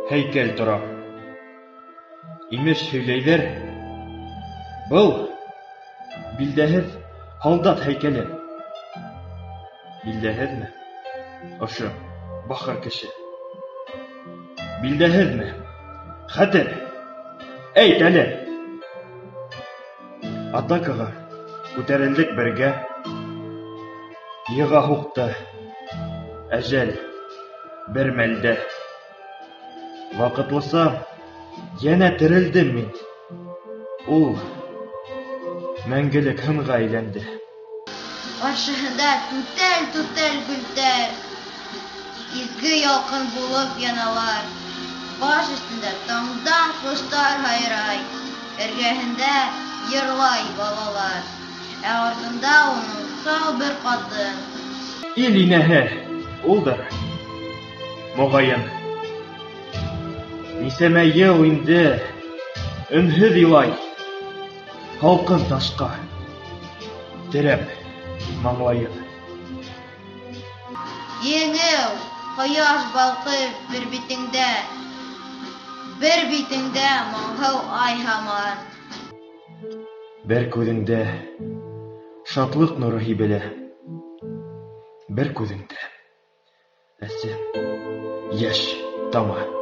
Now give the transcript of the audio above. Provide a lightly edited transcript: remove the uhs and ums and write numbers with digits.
һәйкәл тора. Имеш һөйләйҙәр, был билдәһеҙ һалдат һәйкәле. Билдәһеҙме? Ошо бахыр кеше. Билдәһеҙме? Хәтер, әйт әле. Атакаға күтәрелдек бергә. Йыға һуҡты әжәл бер мәлдә. Ваҡытлыса йәнә терелдем мин. Ул мәңгелек һынға әйләнде. Ҡаршыһында түтәл гөлдәр, изге ялҡын булып яналар. Баш өҫтөндә таңдан ҡоштар һайрай, эргәһендә йырлай балалар. Ә артында уның сау бер ҡатын. Ил инәһе улдыр, моғайын. Нисәмә йыл инде өнһөҙ илай, һалҡын ташҡа терәп маңлайын. Еңеү, ҡояш балҡый бер битеңдә моңһоу ай һаман. Бер күҙеңдә шатлыҡ нуры һибелә, бер күҙеңдә әсе йәш тама.